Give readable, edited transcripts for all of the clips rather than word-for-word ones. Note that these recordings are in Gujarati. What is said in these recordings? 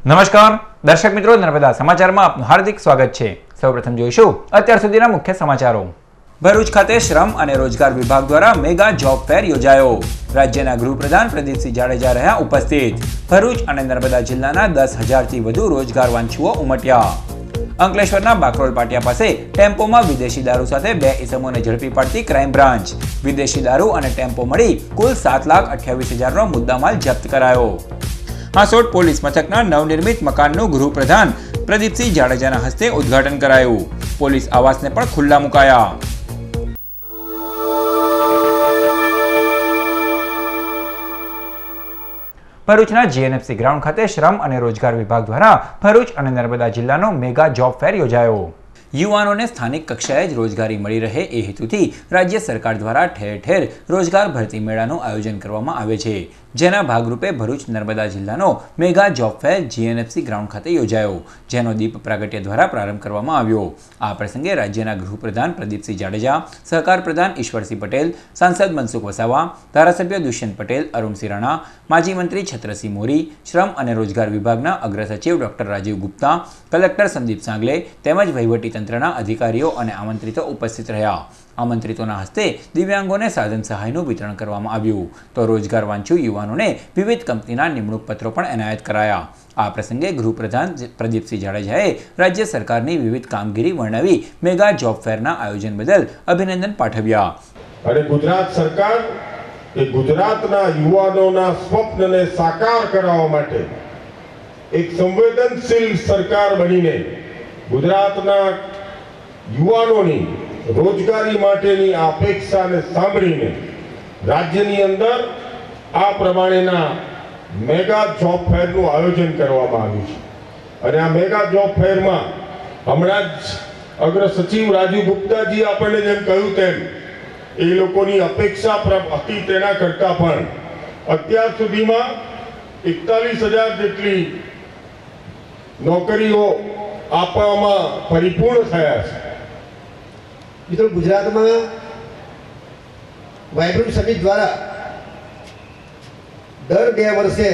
નમસ્કાર દર્શક મિત્રો, નર્મદા સમાચારમાં આપનું હાર્દિક સ્વાગત છે। સૌપ્રથમ જોઈશું અત્યાર સુધીના મુખ્ય સમાચારો। ભરૂચ ખાતે શ્રમ અને રોજગાર વિભાગ દ્વારા મેગા જોબ ફેર યોજાયો। રાજ્યના ગૃહપ્રધાન પ્રદીપસિંહ જાડેજા રહ્યા ઉપસ્થિત। ભરૂચ અને નર્મદા જિલ્લાના 10,000થી વધુ રોજગાર વાંછુઓ ઉમટ્યા। અંકલેશ્વરના બાકરોલ પાટિયા પાસે ટેમ્પોમાં વિદેશી દારૂ સાથે 2 ઇસમોને ઝડપી પાડતી ક્રાઇમ બ્રાન્ચ। વિદેશી દારૂ અને ટેમ્પો મળી કુલ 7,28,000નો મુદ્દામાલ જપ્ત કરાયો। હાંસોટ પોલીસ મથકના નવનિર્મિત મકાનનું ગૃહપ્રધાન પ્રદીપસિંહ જાડેજાના હસ્તે ઉદ્ઘાટન કરાયું। પોલીસ આવાસને પણ ખુલ્લા મુકાયા। ભરૂચના જીએનએફસી ગ્રાઉન્ડ ખાતે શ્રમ અને રોજગાર વિભાગ દ્વારા ભરૂચ અને નર્મદા જિલ્લાનો મેગા જોબ ફેર યોજાયો। યુવાનોને સ્થાનિક કક્ષાએ જ રોજગારી મળી રહે એ હેતુથી રાજ્ય સરકાર દ્વારા ઠેર ઠેર રોજગાર ભરતી મેળાનું આયોજન કરવામાં આવે છે, જેના ભાગરૂપે ભરૂચ નર્મદા જિલ્લાનો mega job fair GNFC ground ખાતે યોજાયો, જેનો દીપ પ્રાગટ્ય દ્વારા પ્રારંભ કરવામાં આવ્યો। આ પ્રસંગે રાજ્યના ગૃહપ્રધાન પ્રદીપસિંહ જાડેજા, સહકાર પ્રધાન ઈશ્વરસિંહ પટેલ, સાંસદ મનસુખ વસાવા, ધારાસભ્ય દુષ્યંત પટેલ, અરુણસિંહ રાણા, માજી મંત્રી છત્રસિંહ મોરી, શ્રમ અને રોજગાર વિભાગના અગ્ર સચિવ ડોક્ટર રાજીવ ગુપ્તા, કલેક્ટર સંદીપ સાંગલે તેમજ વહીવટીતંત્રના અધિકારીઓ અને આમંત્રિતો ઉપસ્થિત રહ્યા। આમંત્રિતોના હસ્તે દિવ્યાંગોને સાધન સહાયનું વિતરણ કરવામાં આવ્યું, તો રોજગાર વાંછુ યુવાનોને વિવિધ કંપનીના નિમણૂક પત્રો પણ એનાયત કરાયા। આ પ્રસંગે ગૃહપ્રધાન પ્રદીપસિંહ જાડેજાએ રાજ્ય સરકારની વિવિધ કામગીરી વર્ણવી મેગા જોબ ફેરના આયોજન બદલ અભિનંદન પાઠવ્યા। અને ગુજરાત સરકાર એ ગુજરાતના યુવાનોના સ્વપ્નને સાકાર કરવા માટે એક સંવેદનશીલ સરકાર બનીને ગુજરાતના યુવાનોની રોજગારી માટેની આ અપેક્ષાને સાંભળીને રાજ્યની અંદર આ પ્રમાણેના મેગા જોબ ફેરનું આયોજન કરવામાં આવ્યું છે। અને આ મેગા જોબ ફેરમાં હમણાં જ અગ્ર સચિવ રાજીવ ગુપ્તાજી આપણને જેમ કહ્યું તેમ એ લોકોની અપેક્ષા હતી તેના કરતાં પણ અત્યાર સુધીમાં 41,000 જેટલી નોકરીઓ આપવામાં પરિપૂર્ણ થયા છે। મિત્રો, ગુજરાતમાં વાઇબ્રન્ટ સમિટ દ્વારા દર 2 વર્ષે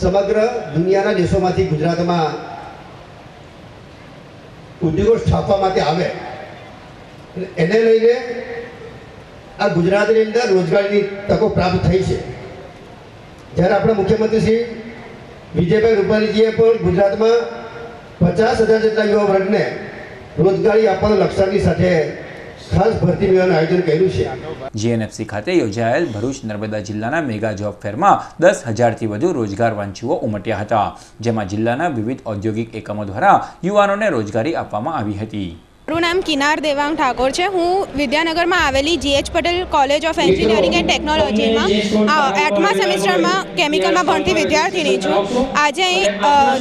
સમગ્ર દુનિયાના દેશોમાંથી ગુજરાતમાં ઉદ્યોગો સ્થાપવા માટે આવે, એને લઈને આ ગુજરાતની અંદર રોજગારીની તકો પ્રાપ્ત થઈ છે। જ્યારે આપણા મુખ્યમંત્રી શ્રી વિજયભાઈ રૂપાણીજીએ પણ ગુજરાતમાં 50,000 જેટલા યુવા વર્ગને રોજગારી આપવાના લક્ષ્યાંકની સાથે ખાસ ભરતી મેળાનું આયોજન કર્યું છે। જીએનએફસી ખાતે યોજાયેલ ભરૂચ નર્મદા જિલ્લાના મેગા જોબ ફેરમાં 10,000થી વધુ રોજગાર વાંછુઓ ઉમટ્યા હતા, જેમાં જિલ્લાના વિવિધ ઔદ્યોગિક એકમો દ્વારા યુવાનોને રોજગારી આપવામાં આવી હતી। મારું નામ કિનાર દેવાંગ ઠાકોર છે। હું વિદ્યાનગરમાં આવેલી GH Patel college of engineering and ટેકનોલોજીમાં 8મા સેમિસ્ટરમાં કેમિકલમાં ભણતી વિદ્યાર્થીની છું। આજે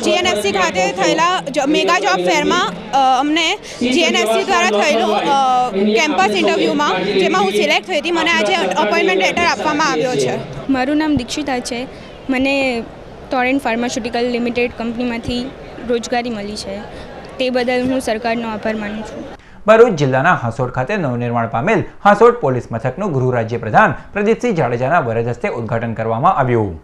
જીએનએફસી ખાતે થયેલા મેગા જોબ ફેરમાં અમને જીએનએફસી દ્વારા થયેલું કેમ્પસ ઇન્ટરવ્યૂમાં જેમાં હું સિલેક્ટ થઈ હતી, મને આજે અપોઇન્ટમેન્ટ લેટર આપવામાં આવ્યો છે। મારું નામ દીક્ષિતા છે। મને ટોરેન્ટ ફાર્માસ્યુટિકલ લિમિટેડ કંપનીમાંથી રોજગારી મળી છે, તે બદલ હું સરકારનો આભાર માનું છું। ભરૂચ જિલ્લાના હાંસોટ ખાતે નવનિર્માણ પામેલ હાંસોટ પોલીસ મથકનું ગૃહ રાજ્ય પ્રધાન પ્રદીપસિંહ જાડેજાના વરદ હસ્તે ઉદ્ઘાટન કરવામાં આવ્યું।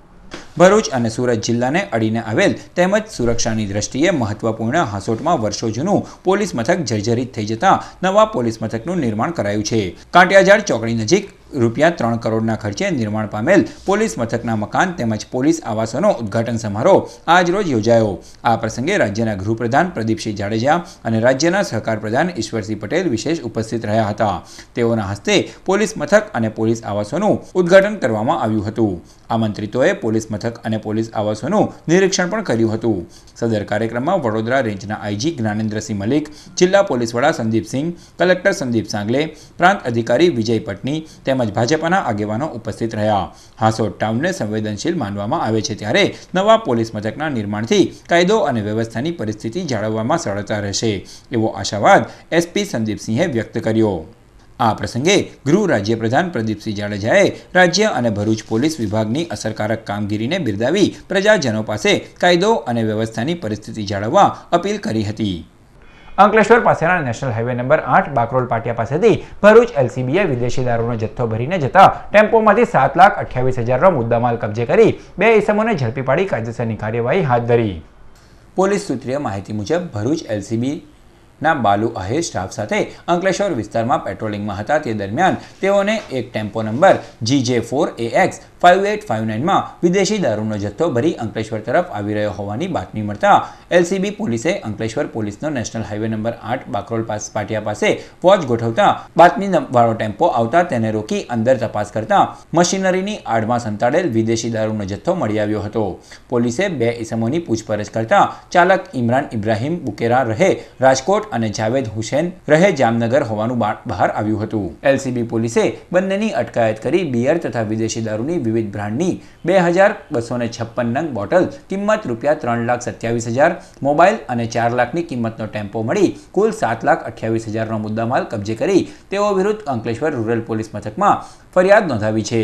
ભરૂચ અને સુરત જિલ્લાને અડીને આવેલ તેમજ સુરક્ષાની દ્રષ્ટિએ મહત્વપૂર્ણ હાંસોટમાં વર્ષો જૂનું પોલીસ મથક જર્જરિત થઈ જતા નવા પોલીસ મથકનું નિર્માણ કરાયું છે। કાંટિયાજાળ ચોકડી નજીક ₹3 કરોડના ખર્ચે નિર્માણ પામેલ પોલીસ મથકના મકાન તેમજ પોલીસ આવાસોનો ઉદ્ઘાટન સમારોહ આજ રોજ યોજાયો। આ પ્રસંગે રાજ્યના ગૃહપ્રધાન પ્રદીપસિંહ જાડેજા અને રાજ્યના સહકાર પ્રધાન ઈશ્વરસિંહ પટેલ વિશેષ ઉપસ્થિત રહ્યા હતા। તેઓના હસ્તે પોલીસ મથક અને પોલીસ આવાસોનું ઉદ્ઘાટન કરવામાં આવ્યું હતું। આમંત્રિતોએ પોલીસ મથક અને પોલીસ આવાસોનું નિરીક્ષણ પણ કર્યું હતું। સદર કાર્યક્રમમાં વડોદરા રેન્જના આઈજી જ્ઞાનેન્દ્રસિંહ મલિક, જિલ્લા પોલીસ વડા સંદીપસિંહ, કલેક્ટર સંદીપ સાંગલે, પ્રાંત અધિકારી વિજય પટની તેમજ ભાજપાના આગેવાનો ઉપસ્થિત રહ્યા। હાંસોટ ટાઉનને સંવેદનશીલ માનવામાં આવે છે, ત્યારે નવા પોલીસ મથકના નિર્માણથી કાયદો અને વ્યવસ્થાની પરિસ્થિતિ જાળવવામાં સરળતા રહેશે, એવો આશાવાદ એસપી સંદીપસિંહે વ્યક્ત કર્યો। આ પ્રસંગે ગૃહ રાજ્ય પ્રધાન પ્રદીપસિંહ જાડેજાએ રાજ્ય અને ભરૂચ પોલીસ વિભાગની અસરકારક કામગીરીને બિરદાવી પ્રજાજનો પાસે કાયદો અને વ્યવસ્થાની પરિસ્થિતિ જાળવવા અપીલ કરી હતી। અંકલેશ્વર પાસેના નેશનલ હાઈવે નંબર 8 બાકરોલ પાટિયા પાસેથી ભરૂચ એલસીબીએ વિદેશી દારૂનો જથ્થો ભરીને જતા ટેમ્પોમાંથી 7,28,000નો મુદ્દામાલ કબજે કરી 2 ઇસમોને ઝડપી પાડી કાયદેસરની કાર્યવાહી હાથ ધરી. પોલીસ સૂત્રીય માહિતી મુજબ ભરૂચ એલસીબી ના બાલુ આહિર સ્ટાફ સાથે અંકલેશ્વર વિસ્તારમાં પેટ્રોલિંગમાં હતા તે દરમિયાન તેઓને એક ટેમ્પો નંબર GJ4AX 5859માં વિદેશી દારૂનો જથ્થો ભરી અંકલેશ્વર તરફ આવી રહ્યો હોવાની બાતમી મળતા એલસીબી પોલીસે અંકલેશ્વર પોલીસનો નેશનલ હાઈવે નંબર 8 બાકરોલ પાટિયા પાસે વોચ ગોઠવતા બાતમીવાળો ટેમ્પો આવતા તેને રોકી અંદર તપાસ કરતા મશીનરીની આડમાં સંતાડેલ વિદેશી દારૂનો જથ્થો મળી આવ્યો હતો. પોલીસે 2 ઇસમોની પૂછપરછ કરતા ચાલક ઇમરાન ઇબ્રાહિમ બુકેરા રહે રાજકોટ અને જાવેદ હુસેન રહે જામનગર હોવાનું બહાર આવ્યું હતું. એલસીબી પોલીસે બંનેની અટકાયત કરી બિયર તથા વિદેશી દારૂની વિવિધ બ્રાન્ડની 2256 નંગ બોટલ કિંમત ₹3,27,000 મોબાઈલ અને 4 લાખની કિંમતનો ટેમ્પો મળી કુલ 7,28,000નો મુદ્દામાલ કબજે કરી તેઓ વિરુદ્ધ અંકલેશ્વર રૂરલ પોલીસ મથકમાં ફરિયાદ નોંધાવી છે.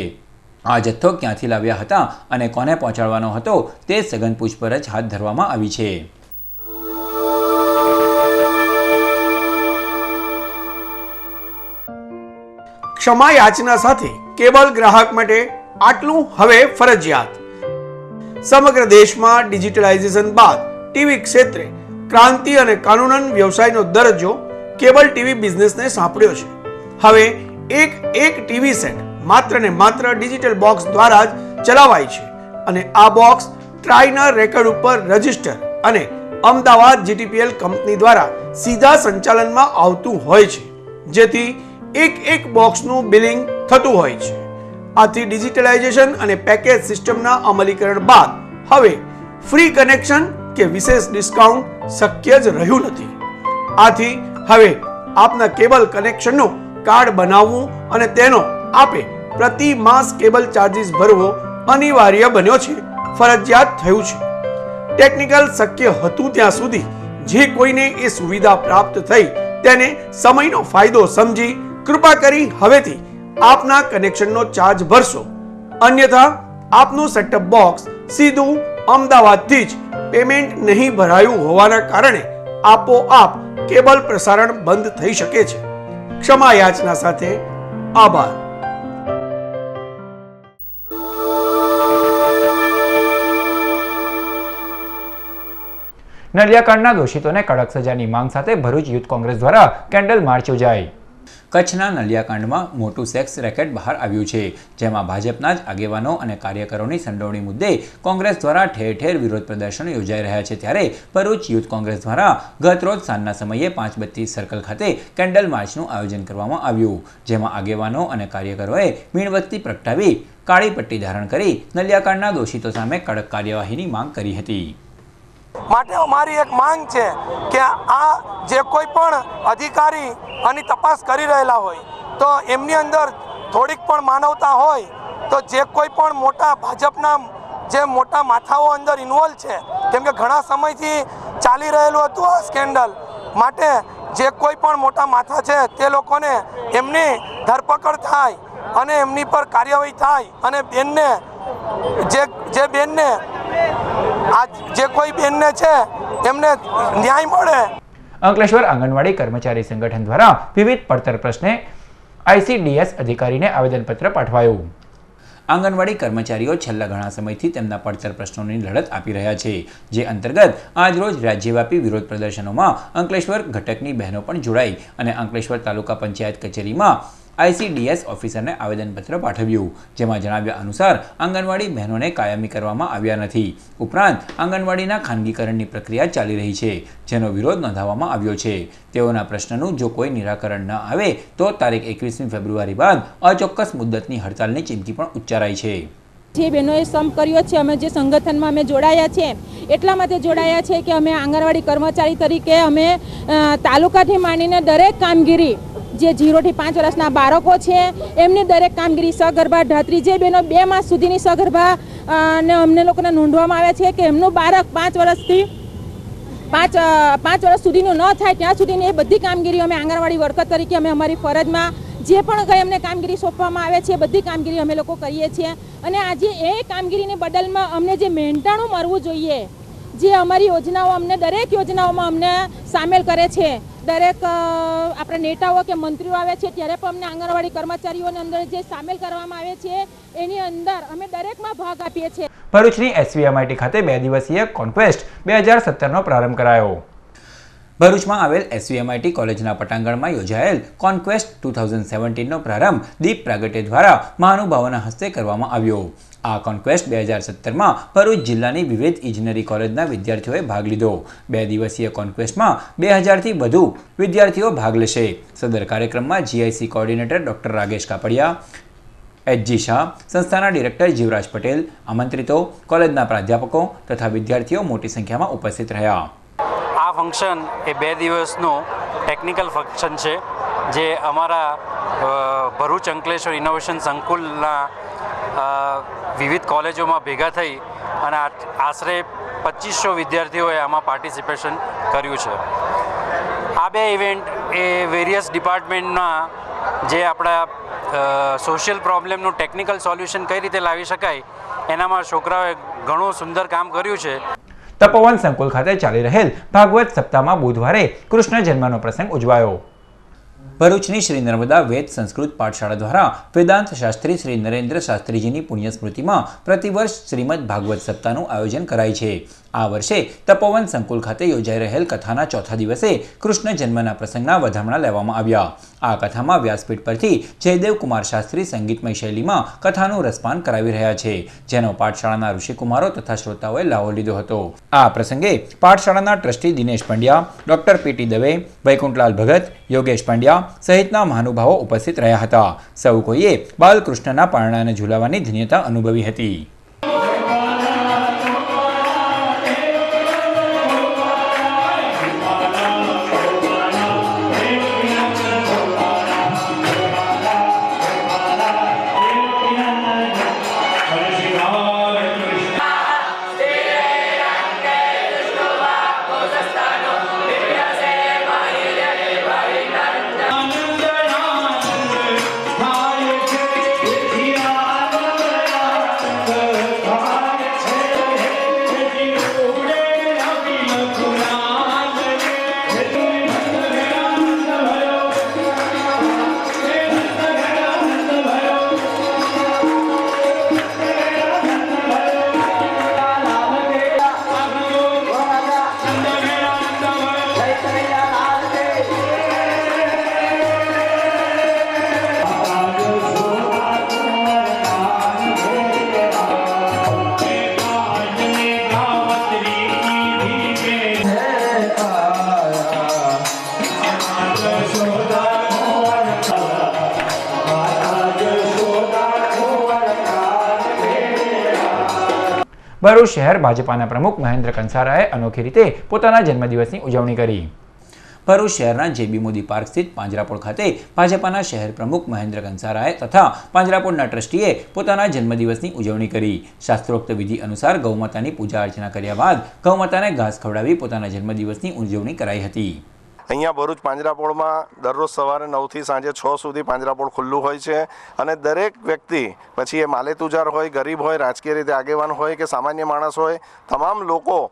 આ જથ્થો ક્યાંથી લાવ્યા હતા અને કોને પહોંચાડવાનો હતો તે સઘન પૂછપરછ હાથ ધરવામાં આવી છે. ક્ષમા યાચના સાથે કેબલ ગ્રાહક માટે આટલું હવે ફરજિયાત. સમગ્ર દેશમાં ડિજિટલાઇઝેશન બાદ ટીવી ક્ષેત્રે ક્રાંતિ અને કાનૂનન વ્યવસાયનો દરજ્જો કેબલ ટીવી બિઝનેસને સાંપડ્યો છે. હવે એક ટીવી સેટ માત્ર ને માત્ર ડિજિટલ બોક્સ દ્વારા જ ચલાવાય છે અને આ બોક્સ ટ્રાયના રેકર્ડ ઉપર રજીસ્ટર અને અમદાવાદ GTPL કંપની દ્વારા સીધા સંચાલનમાં આવતું હોય છે, જેથી એક બોક્સનું બિલિંગ થતું હોય છે. આથી ડિજિટલાઇઝેશન અને પેકેજ સિસ્ટમના અમલીકરણ બાદ હવે ફ્રી કનેક્શન કે વિશેષ ડિસ્કાઉન્ટ શક્ય જ રહ્યું નથી. આથી હવે આપના કેબલ કનેક્શનનું કાર્ડ બનાવવું અને તેનો આપે પ્રતિ માસ કેબલ ચાર્જિસ ભરવો અનિવાર્ય બન્યો છે, ફરજિયાત થયું છે. ટેકનિકલ શક્ય હતું ત્યાં સુધી જે કોઈને એ સુવિધા પ્રાપ્ત થઈ તેને સમયનો ફાયદો સમજી કૃપા કરી હવેથી આપના કનેક્શનનો ચાર્જ ભરશો, અન્યથા આપનું સેટઅપ બોક્સ સીધું અમદાવાદથી જ પેમેન્ટ નહીં ભરાયું હોવાના કારણે આપોઆપ કેબલ પ્રસારણ બંધ થઈ શકે છે. ક્ષમા યાચના સાથે આભાર. નલિયાકાંડના દોષિતોને કડક સજાની માંગ સાથે ભરૂચ યુથ કોંગ્રેસ દ્વારા કેન્ડલ માર્ચ યોજાઈ. કચ્છના નલિયાકાંડમાં મોટું સેક્સ રેકેટ બહાર આવ્યું છે, જેમાં ભાજપના જ આગેવાનો અને કાર્યકરોની સંડોવણી મુદ્દે કોંગ્રેસ દ્વારા ઠેર ઠેર વિરોધ પ્રદર્શનો યોજાઈ રહ્યા છે. ત્યારે ભરૂચ યુથ કોંગ્રેસ દ્વારા ગત રોજ સાંજના સમયે 532 સર્કલ ખાતે કેન્ડલ માર્ચનું આયોજન કરવામાં આવ્યું, જેમાં આગેવાનો અને કાર્યકરોએ મીણબત્તી પ્રગટાવી કાળી પટ્ટી ધારણ કરી નલિયાકાંડના દોષિતો સામે કડક કાર્યવાહીની માંગ કરી હતી. માટે અમારી એક માંગ છે કે આ જે કોઈ પણ અધિકારી આની તપાસ કરી રહેલા હોય તો એમની અંદર થોડીક પણ માનવતા હોય તો જે કોઈ પણ મોટા ભાજપના જે મોટા માથાઓ અંદર ઇન્વોલ્વ છે, કેમ કે ઘણા સમયથી ચાલી રહેલું હતું આ સ્કેન્ડલ, માટે જે કોઈ પણ મોટા માથા છે તે લોકોને એમની ધરપકડ થાય અને એમની પર કાર્યવાહી થાય અને બેનને જે બેનને આ જે કોઈ બેનને છે એમને ન્યાય મળે. અંકલેશ્વર આંગણવાડી કર્મચારી સંગઠન દ્વારા વિવિધ પડતર પ્રશ્ને ICDS અધિકારીને આવેદનપત્ર પાઠવાયું. આંગણવાડી કર્મચારીઓ છેલ્લા ઘણા સમયથી તેમના પડતર પ્રશ્નોની લડત આપી રહ્યા છે, જે અંતર્ગત આજરોજ રાજ્યવ્યાપી વિરોધ પ્રદર્શનોમાં અંકલેશ્વર ઘટકની બહેનો પણ જોડાઈ અને અંકલેશ્વર તાલુકા પંચાયત કચેરીમાં ICDS ઓફિસરને આવેદનપત્ર પાઠવ્યું, જેમાં જણાવ્યા અનુસાર આંગણવાડી બહેનોને કાયમી કરવામાં આવ્યા નથી. ઉપરાંત આંગણવાડીના ખાનગીકરણની પ્રક્રિયા ચાલી રહી છે, જેનો વિરોધ નોંધાવવામાં આવ્યો છે. તેઓના પ્રશ્નનું જો કોઈ નિરાકરણ ન આવે તો તારીખ 21મી ફેબ્રુઆરી બાદ અચોક્કસ મુદ્દતની હડતાલની ચીમકી પણ ઉચ્ચારાઈ છે. જે બહેનોએ સંપ કર્યો છે, અમે જે સંગઠનમાં અમે જોડાયા છે એટલા માટે જોડાયા છે કે અમે આંગણવાડી કર્મચારી તરીકે અમે તાલુકાથી માંડીને દરેક કામગીરી જે 0 થી 5 વર્ષના બાળકો છે એમની દરેક કામગીરી સગર્ભા ધાત્રી જે બહેનો 2 માસ સુધીની સગર્ભા ને અમને લોકોને નોંધવામાં આવ્યા છે કે એમનું બાળક 5 વર્ષ સુધીનું ન થાય ત્યાં સુધીની એ બધી કામગીરી અમે આંગણવાડી વર્કર તરીકે અમે અમારી ફરજમાં જે પણ કંઈ અમને કામગીરી સોંપવામાં આવે છે બધી કામગીરી અમે લોકો કરીએ છીએ. અને આજે એ કામગીરીની બદલમાં અમને જે મહેનતાણું મળવું જોઈએ જે અમારી યોજનાઓ અમને દરેક યોજનાઓમાં અમને સામેલ કરે છે. દરેક આપણા નેતાઓ કે મંત્રીઓ આવે છે ત્યારે પણ અમને આંગણવાડી કર્મચારીઓને અંદર જે સામેલ કરવામાં આવે છે એની અંદર અમે દરેકમાં ભાગ આપીએ છીએ. ભરૂચની SVMIT ખાતે 2 દિવસીય કોન્ક્વેસ્ટ 2017નો પ્રારંભ કરાયો. ભરૂચમાં આવેલ SVMIT કોલેજના પટાંગણમાં યોજાયેલ કોન્ક્વેસ્ટ 2017નો પ્રારંભ દીપ પ્રાગટ્ય દ્વારા મહાનુભાવોના હસ્તે કરવામાં આવ્યો. આ કોન્ક્વેસ્ટ 2017માં ભરૂચ જિલ્લાની વિવિધ ઇજનેરી કોલેજના વિદ્યાર્થીઓએ ભાગ લીધો. 2 દિવસીય કોન્ક્વેસ્ટમાં 2000થી વધુ વિદ્યાર્થીઓ ભાગ લેશે. સદર કાર્યક્રમમાં GIC coordinator doctor Ragesh Kapadia, HG Shah, સંસ્થાના ડિરેક્ટર જીવરાજ પટેલ, આમંત્રિતો, કોલેજના પ્રાધ્યાપકો તથા વિદ્યાર્થીઓ મોટી સંખ્યામાં ઉપસ્થિત રહ્યા. આ ફંક્શન એ 2 દિવસનું ટેકનિકલ ફંક્શન છે જે અમારા ભરૂચ અંકલેશ્વર ઇનોવેશન સંકુલના વિવિધ કોલેજોમાં ભેગા થઈ અને આશરે 2500 વિદ્યાર્થીઓએ આમાં પાર્ટિસિપેશન કર્યું છે. આ 2 ઇવેન્ટ એ વેરિયસ ડિપાર્ટમેન્ટના જે આપણા સોશિયલ પ્રોબ્લેમનું ટેકનિકલ સોલ્યુશન કઈ રીતે લાવી શકાય એનામાં છોકરાઓએ ઘણું સુંદર કામ કર્યું છે. તપોવન સંકુલ ખાતે ચાલી રહેલ ભાગવત સપ્તાહમાં બુધવારે કૃષ્ણ જન્મનો પ્રસંગ ઉજવાયો. ભરૂચની શ્રી નર્મદા વેદ સંસ્કૃત પાઠશાળા દ્વારા વેદાંત શાસ્ત્રી શ્રી નરેન્દ્ર શાસ્ત્રીજીની પુણ્ય સ્મૃતિમાં પ્રતિવર્ષ શ્રીમદ ભાગવત સપ્તાહનું આયોજન કરાય છે. આ વર્ષે તપોવન સંકુલ ખાતે યોજાઈ રહેલ કથાના ચોથા દિવસે કૃષ્ણ જન્મના પ્રસંગના વધામણા લેવામાં આવ્યા. આ કથામાં વ્યાસપીઠ પરથી જયદેવ કુમાર શાસ્ત્રી સંગીતમય શૈલીમાં કથાનું રસપાન કરાવી રહ્યા છે, જેનો પાઠશાળાના ઋષિકુમારો તથા શ્રોતાઓએ લાવો લીધો હતો. આ પ્રસંગે પાઠશાળાના trustee Dinesh Pandya, doctor PT Dave, Vaikunthlal Bhagat, Yogesh Pandya સહિતના મહાનુભાવો ઉપસ્થિત રહ્યા હતા. સૌ કોઈએ બાલકૃષ્ણના પારણાને ઝુલાવવાની ધન્યતા અનુભવી હતી. ભરૂચ શહેર ભાજપાના પ્રમુખ મહેન્દ્ર કંસારાએ અનોખી રીતે પોતાના જન્મદિવસની ઉજવણી કરી. ભરૂચ શહેરના JB મોદી પાર્ક સ્થિત પાંજરાપોળ ખાતે ભાજપાના શહેર પ્રમુખ મહેન્દ્ર કંસારાએ તથા પાંજરાપોળના ટ્રસ્ટીએ પોતાના જન્મદિવસની ઉજવણી કરી. શાસ્ત્રોક્ત વિધિ અનુસાર ગૌમાતાની પૂજા અર્ચના કર્યા બાદ ગૌમાતાને ઘાસ ખવડાવી પોતાના જન્મદિવસની ઉજવણી કરાઈ હતી. અહીંયા ભરૂચ પાંજરાપોળમાં દરરોજ સવારે 9થી સાંજે 6 સુધી પાંજરાપોળ ખુલ્લું હોય છે અને દરેક વ્યક્તિ, પછી એ માલેતુજાર હોય, ગરીબ હોય, રાજકીય રીતે આગેવાન હોય કે સામાન્ય માણસ હોય, તમામ લોકો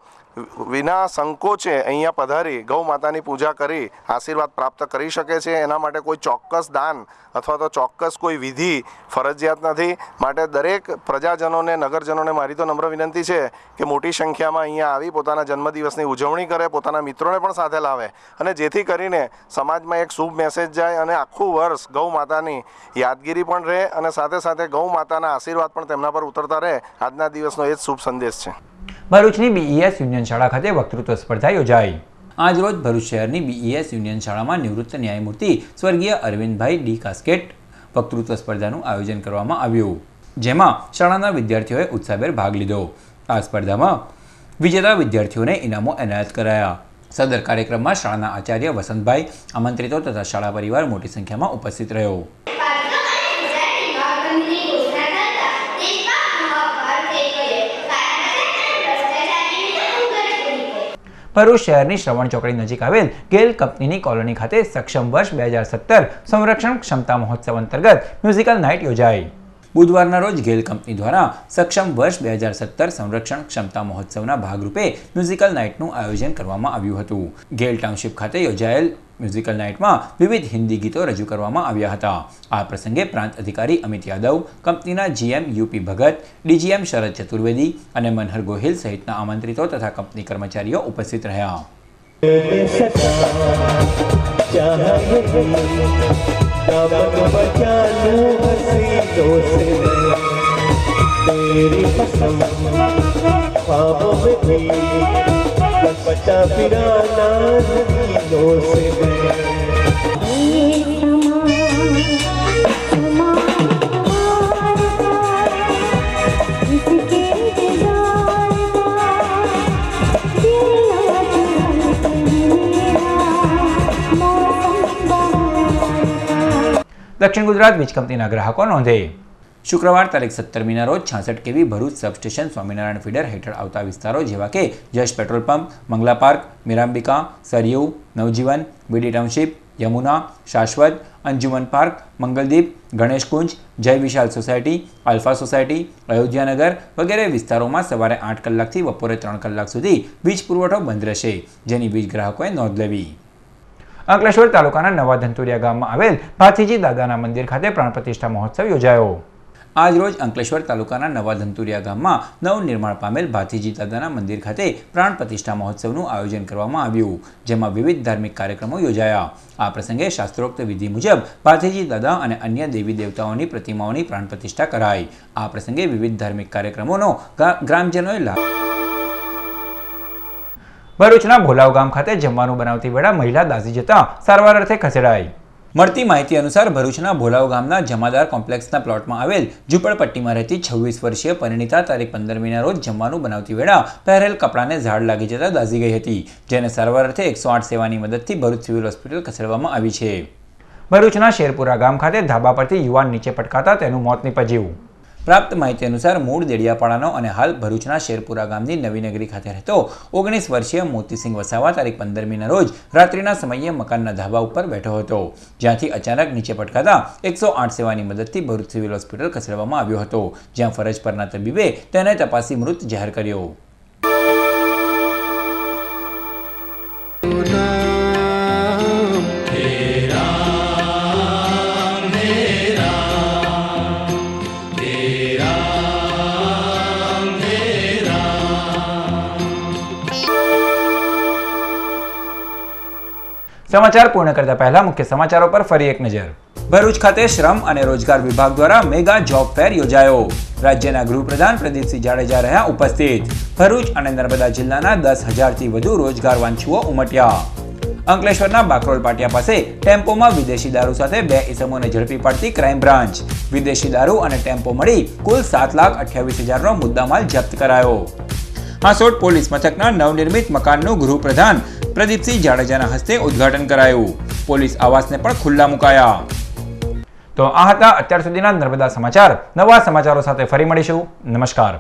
વિના સંકોચે અહીંયા પધારી ગૌ માતાની પૂજા કરી આશીર્વાદ પ્રાપ્ત કરી શકે છે. એના માટે કોઈ ચોક્કસ દાન અથવા તો ચોક્કસ કોઈ વિધિ ફરજિયાત નથી. માટે દરેક પ્રજાજનોને, નગરજનોને મારી તો નમ્ર વિનંતી છે કે મોટી સંખ્યામાં અહીંયા આવી પોતાના જન્મદિવસની ઉજવણી કરે, પોતાના મિત્રોને પણ સાથે લાવે અને જેથી કરીને સમાજમાં એક શુભ મેસેજ જાય અને આખું વર્ષ ગૌ માતાની યાદગીરી પણ રહે અને સાથે સાથે ગૌ માતાના આશીર્વાદ પણ તેમના પર ઉતરતા રહે. આજના દિવસનો એ જ શુભ સંદેશ છે. ભરૂચની BES યુનિયન શાળા ખાતે વક્તૃત્વ સ્પર્ધા યોજાઈ. આજરોજ ભરૂચ શહેરની BES યુનિયન શાળામાં નિવૃત્ત ન્યાયમૂર્તિ સ્વર્ગીય અરવિંદભાઈ D. કાસ્કેટ વક્તૃત્વ સ્પર્ધાનું આયોજન કરવામાં આવ્યું, જેમાં શાળાના વિદ્યાર્થીઓએ ઉત્સાહભેર ભાગ લીધો. આ સ્પર્ધામાં વિજેતા વિદ્યાર્થીઓને ઇનામો એનાયત કરાયા. સદર કાર્યક્રમમાં શાળાના આચાર્ય વસંતભાઈ, આમંત્રિતો તથા શાળા પરિવાર મોટી સંખ્યામાં ઉપસ્થિત રહ્યો. ભરૂચ શહેરની શ્રવણ ચોકડી નજીક આવેલ ગેલ કંપનીની કોલોની ખાતે સક્ષમ વર્ષ 2017 સંરક્ષણ ક્ષમતા મહોત્સવ અંતર્ગત મ્યુઝિકલ નાઇટ યોજાઈ. બુધવારના રોજ ગેલ કંપની દ્વારા સક્ષમ વર્ષ 2017 સંરક્ષણ ક્ષમતા મહોત્સવના ભાગરૂપે મ્યુઝિકલ નાઇટનું આયોજન કરવામાં આવ્યું હતું. ગેલ ટાઉનશીપ ખાતે યોજાયેલ મ્યુઝિકલ નાઇટમાં વિવિધ હિન્દી ગીતો રજૂ કરવામાં આવ્યા હતા. આ પ્રસંગે પ્રાંત અધિકારી અમિત યાદવ, કંપનીના જીએમ યુપી ભગત, ડીજીએમ શરદ ચતુર્વેદી અને મનહર ગોહિલ સહિતના આમંત્રિતો તથા કંપની કર્મચારીઓ ઉપસ્થિત રહ્યા. દક્ષિણ ગુજરાત વીજ કંપનીના ગ્રાહકો નોંધે. શુક્રવાર તારીખ 17મીના રોજ 66 કેવી ભરૂચ સબસ્ટેશન સ્વામિનારાયણ ફીડર હેઠળ આવતા વિસ્તારો જેવા કે જશ પેટ્રોલ પંપ, મંગલા પાર્ક, મીરાંબિકા, સરયુ, નવજીવન, બીડી ટાઉનશીપ, યમુના, શાશ્વત, અંજુમન પાર્ક, મંગલદીપ, ગણેશકુંજ, જય વિશાલ સોસાયટી, આલ્ફા સોસાયટી, અયોધ્યાનગર વગેરે વિસ્તારોમાં સવારે 8 કલાકથી બપોરે 3 કલાક સુધી વીજ પુરવઠો બંધ રહેશે, જેની વીજ ગ્રાહકોએ નોંધ લેવી. અંકલેશ્વર તાલુકાના નવા ધંતુરિયા ગામમાં આવેલ ભાથીજી દાદાના મંદિર ખાતે પ્રાણ પ્રતિષ્ઠા મહોત્સવ યોજાયો. આજ રોજ અંકલેશ્વર તાલુકાના નવા ધંતુરિયા ગામમાં નવનિર્માણ પામેલ ભાથીજી દાદાના મંદિર ખાતે પ્રાણ પ્રતિષ્ઠા મહોત્સવનું આયોજન કરવામાં આવ્યું, જેમાં વિવિધ ધાર્મિક કાર્યક્રમો યોજાયા. આ પ્રસંગે શાસ્ત્રોક્ત વિધિ મુજબ ભાથીજી દાદા અને અન્ય દેવી દેવતાઓની પ્રતિમાઓની પ્રાણ પ્રતિષ્ઠા કરાઈ. આ પ્રસંગે વિવિધ ધાર્મિક કાર્યક્રમોનો ગ્રામજનોએ લાભ. ભરૂચના ભોલાવ ગામ ખાતે જમવાનું બનાવતી વેળા મહિલા દાઝી જતા સારવાર અર્થે ખસેડાઈ. મળતી માહિતી અનુસાર ભરૂચના ભોલાવ ગામના જમાદાર કોમ્પ્લેક્સના પ્લોટમાં આવેલ ઝૂંપડપટ્ટીમાં રહેતી 26 વર્ષીય પરિણીતા તારીખ 15મીના રોજ જમવાનું બનાવતી વેળા પહેરેલ કપડાને ઝાડ લાગી જતા દાઝી ગઈ હતી, જેને સારવાર અર્થે 108 સેવાની મદદથી ભરૂચ સિવિલ હોસ્પિટલ ખસેડવામાં આવી છે. ભરૂચના શેરપુરા ગામ ખાતે ધાબા પરથી યુવાન નીચે પટકાતા તેનું મોત નીપજ્યું. પ્રાપ્ત માહિતી અનુસાર મૂળ દેડિયાપાડાનો અને હાલ ભરૂચના શેરપુરા ગામની નવીનગરી ખાતે રહેતો 19 વર્ષીય મોતીસિંહ વસાવા તારીખ 15મીના રોજ રાત્રિના સમયે મકાનના ધાબા ઉપર બેઠો હતો, જ્યાંથી અચાનક નીચે પટકાતા 108 સેવાની મદદથી ભરૂચ સિવિલ હોસ્પિટલ ખસેડવામાં આવ્યો હતો, જ્યાં ફરજ પરના તબીબે તેને તપાસી મૃત જાહેર કર્યો. સમાચાર પૂર્ણ કરતા પહેલા મુખ્ય સમાચારો પર ફરી એક નજર. ભરૂચ ખાતે શ્રમ અને રોજગાર વિભાગ દ્વારા મેગા જોબ ફેર યોજાયો. રાજ્યના ગૃહપ્રધાન પ્રદીપસિંહ જાડેજા રહ્યા ઉપસ્થિત. ભરૂચ અને નર્મદા જિલ્લાના 10,000થી વધુ રોજગાર વાંછુઓ ઉમટ્યા. અંકલેશ્વરના બાકરોલ પાટિયા પાસે ટેમ્પોમાં વિદેશી દારૂ સાથે 2 ઇસમોને ઝડપી પાડતી ક્રાઇમ બ્રાન્ચ. વિદેશી દારૂ અને ટેમ્પો મળી કુલ 7,28,000નો મુદ્દામાલ જપ્ત કરાયો. હાંસોટ પોલીસ મથકના નવનિર્મિત મકાનનું ગૃહપ્રધાન પ્રદીપસિંહ જાડેજાના હસ્તે ઉદ્ઘાટન કરાયું. પોલીસ આવાસને પણ ખુલ્લા મુકાયા. તો આ હતા અત્યાર સુધીના નર્મદા સમાચાર. નવા સમાચારો સાથે ફરી મળીશું. નમસ્કાર.